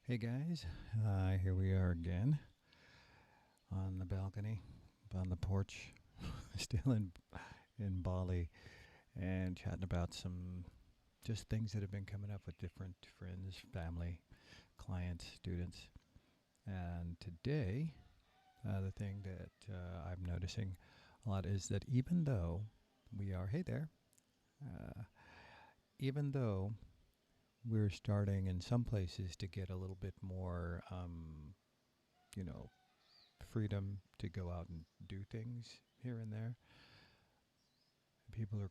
Hey guys, here we are again on the balcony, on the porch, still in Bali, and chatting about some just things that have been coming up with different friends, family, clients, students. And today, the thing that I'm noticing a lot is that even though we are, hey there, uh, even though we're starting in some places to get a little bit more, you know, freedom to go out and do things here and there. People are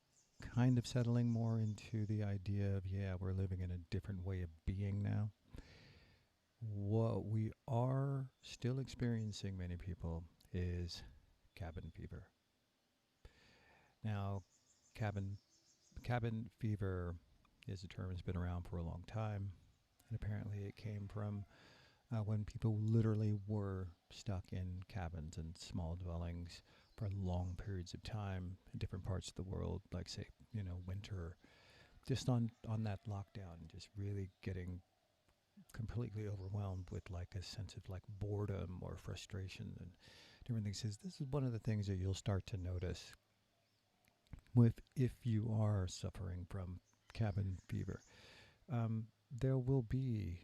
kind of settling more into the idea of, yeah, we're living in a different way of being now. What we are still experiencing, many people, is cabin fever. Now, cabin cabin fever is a term that's been around for a long time, and apparently it came from when people literally were stuck in cabins and small dwellings for long periods of time in different parts of the world, like say, winter, just on that lockdown, just really getting completely overwhelmed with like a sense of like boredom or frustration and different things. This is one of the things that you'll start to notice with if you are suffering from cabin fever. Um, there will be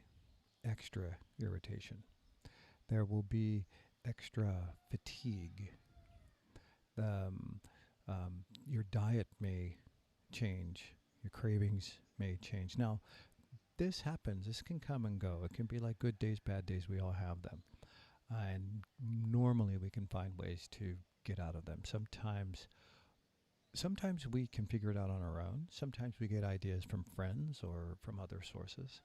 extra irritation. There will be extra fatigue. Um, your diet may change. Your cravings may change. Now, this happens. This can come and go. It can be like good days, bad days. We all have them. And normally we can find ways to get out of them. Sometimes we can figure it out on our own. Sometimes we get ideas from friends or from other sources.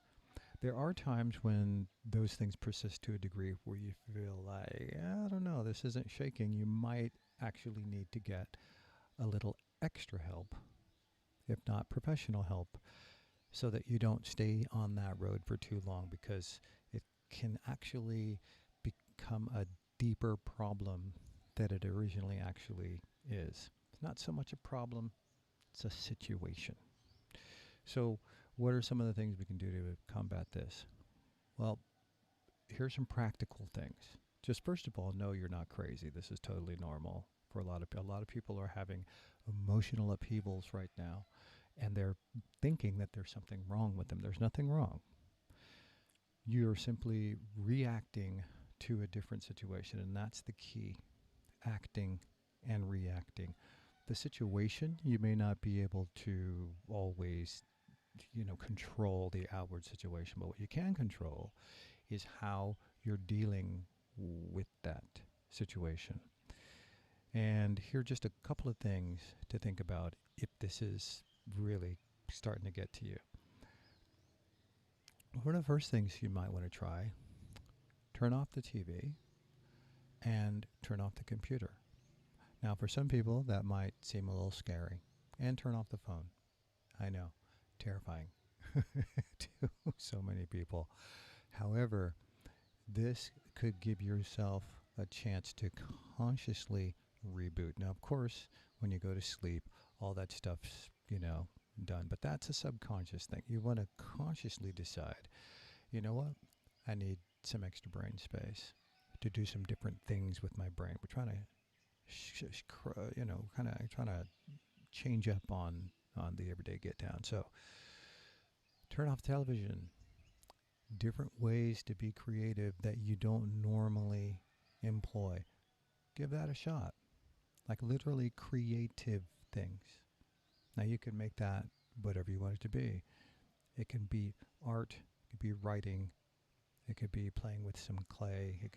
There are times when those things persist to a degree where you feel like, I don't know, this isn't shaking. You might actually need to get a little extra help, if not professional help, so that you don't stay on that road for too long because it can actually become a deeper problem that it originally actually is. It's not so much a problem, it's a situation. So, what are some of the things we can do to combat this? Well, here's some practical things. Just first of all, know you're not crazy. This is totally normal for a lot of people are having emotional upheavals right now, and they're thinking that there's something wrong with them. There's nothing wrong. You're simply reacting to a different situation, and that's the key. Acting and reacting. The situation you may not be able to always control the outward situation, but what you can control is how you're dealing with that situation. And here are just a couple of things to think about if this is really starting to get to you. One of the first things you might want to try, turn off the TV and turn off the computer. Now, for some people, that might seem a little scary. And turn off the phone. I know, terrifying to so many people. However, this could give yourself a chance to consciously reboot. Now, of course, when you go to sleep, all that stuff's, done. But that's a subconscious thing. You want to consciously decide, you know what? I need some extra brain space to do some different things with my brain. We're trying to, kind of trying to change up on the everyday get down. So turn off television. Different ways to be creative that you don't normally employ. Give that a shot. Like literally creative things. Now you can make that whatever you want it to be. It can be art, it could be writing, it could be playing with some clay, it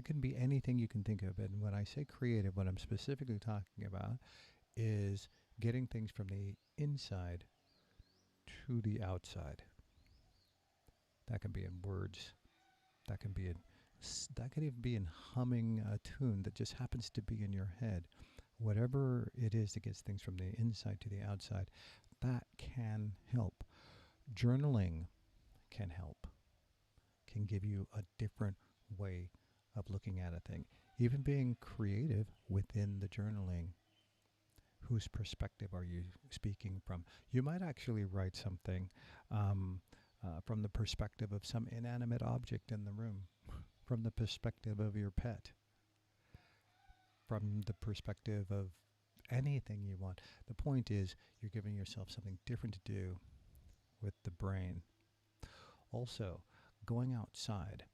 can be anything you can think of. And when I say creative, what I'm specifically talking about is getting things from the inside to the outside. That can be in words. That can be in that could even be in humming a tune that just happens to be in your head. Whatever it is that gets things from the inside to the outside, that can help. Journaling can help, can give you a different way of looking at a thing. Even being creative within the journaling, whose perspective are you speaking from? You might actually write something um, from the perspective of some inanimate object in the room, from the perspective of your pet, from the perspective of anything you want. The point is, you're giving yourself something different to do with the brain. Also, going outside.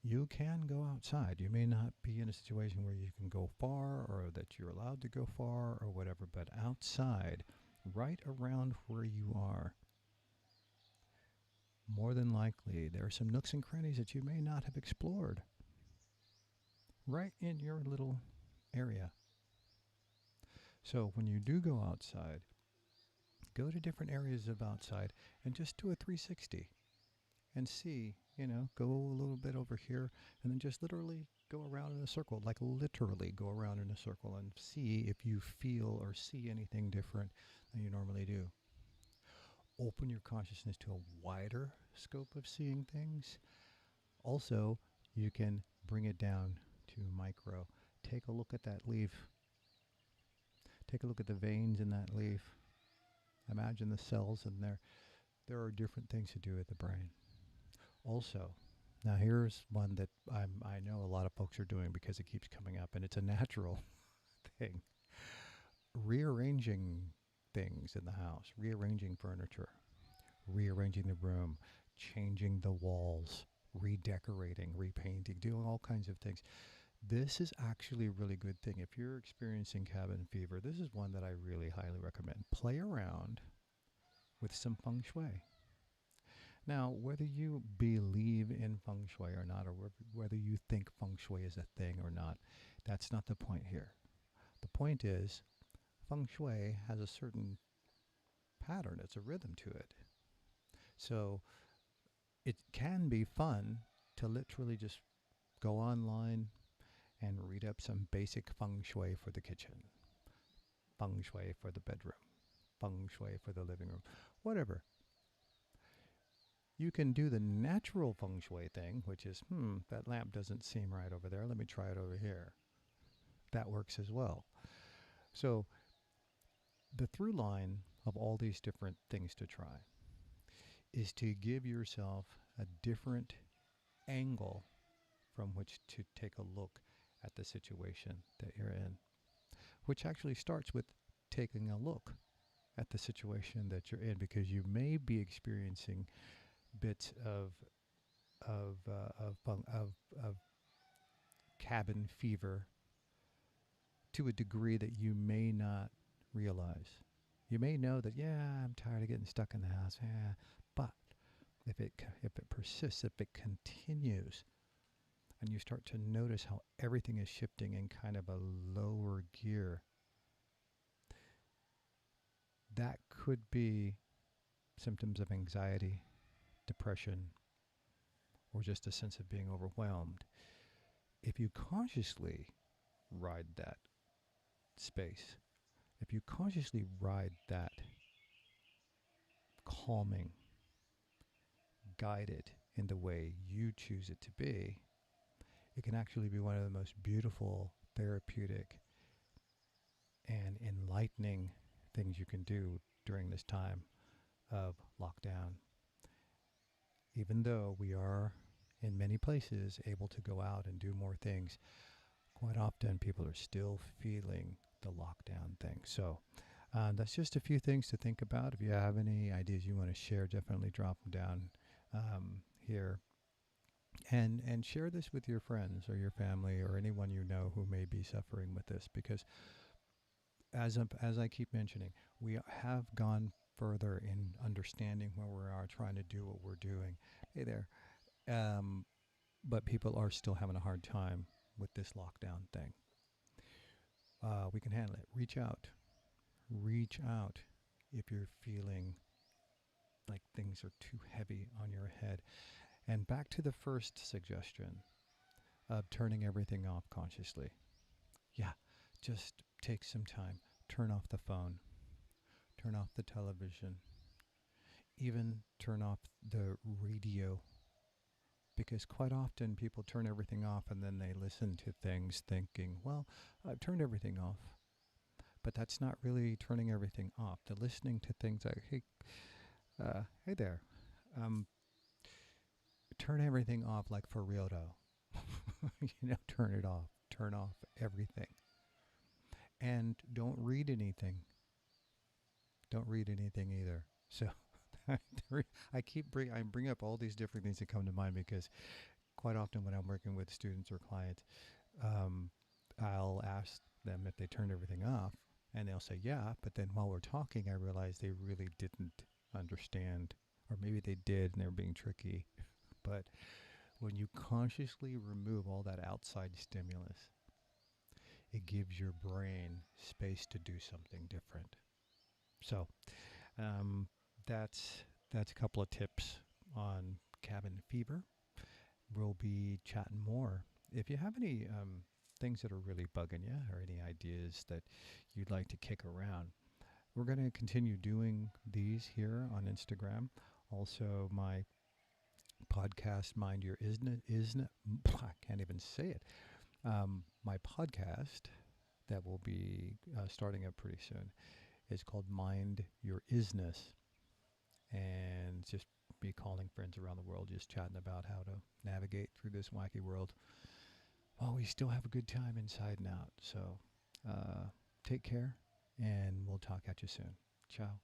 You can go outside. You may not be in a situation where you can go far or that you're allowed to go far or whatever, but outside, right around where you are, more than likely, there are some nooks and crannies that you may not have explored right in your little area. So when you do go outside, go to different areas of outside and just do a 360 and see, go a little bit over here and then just literally go around in a circle, like literally go around in a circle and see if you feel or see anything different than you normally do. Open your consciousness to a wider scope of seeing things. Also, you can bring it down to micro. Take a look at that leaf. Take a look at the veins in that leaf. Imagine the cells in there. There are different things to do with the brain. Also, now here's one that I know a lot of folks are doing because it keeps coming up, and it's a natural thing. Rearranging things in the house, rearranging furniture, rearranging the room, changing the walls, redecorating, repainting, doing all kinds of things. This is actually a really good thing. If you're experiencing cabin fever, this is one that I really highly recommend. Play around with some feng shui. Now, whether you believe in feng shui or not, or whether you think feng shui is a thing or not, that's not the point here. The point is, feng shui has a certain pattern. It's a rhythm to it. So it can be fun to literally just go online and read up some basic feng shui for the kitchen, feng shui for the bedroom, feng shui for the living room, whatever. You can do the natural feng shui thing, which is, that lamp doesn't seem right over there. Let me try it over here. That works as well. So the through line of all these different things to try is to give yourself a different angle from which to take a look at the situation that you're in, which actually starts with taking a look at the situation that you're in, because you may be experiencing bits of cabin fever to a degree that you may not realize. You may know that, I'm tired of getting stuck in the house, but if it persists, if it continues, and you start to notice how everything is shifting in kind of a lower gear, that could be symptoms of anxiety, depression, or just a sense of being overwhelmed. If you consciously ride that space, if you consciously ride that calming, guide it in the way you choose it to be, it can actually be one of the most beautiful, therapeutic, and enlightening things you can do during this time of lockdown. Even though we are, in many places, able to go out and do more things, quite often people are still feeling the lockdown thing. So that's just a few things to think about. If you have any ideas you want to share, definitely drop them down here. And share this with your friends or your family or anyone you know who may be suffering with this, because as I keep mentioning, we have gone further in understanding where we are, trying to do what we're doing. Hey there. But people are still having a hard time with this lockdown thing. We can handle it. Reach out. Reach out if you're feeling like things are too heavy on your head. And back to the first suggestion of turning everything off consciously. Yeah, just take some time. Turn off the phone. Turn off the television. Even turn off the radio. Because quite often people turn everything off and then they listen to things thinking, well, I've turned everything off. But that's not really turning everything off. The listening to things like, hey, Hey there. Um, Turn everything off like for real though. Turn it off. Turn off everything. And don't read anything. Don't read anything either. So I bring up all these different things that come to mind because quite often when I'm working with students or clients, um, I'll ask them if they turned everything off, and they'll say yeah. But then while we're talking, I realize they really didn't understand, or maybe they did and they're being tricky. But when you consciously remove all that outside stimulus, it gives your brain space to do something different. So um, that's a couple of tips on cabin fever. We'll be chatting more. If you have any things that are really bugging you or any ideas that you'd like to kick around, we're going to continue doing these here on Instagram. Also, my podcast, Mind Your Isn't, I can't even say it. My podcast that will be starting up pretty soon is called Mind Your Isness. And just be calling friends around the world, just chatting about how to navigate through this wacky world while we still have a good time inside and out. So take care, and we'll talk at you soon. Ciao.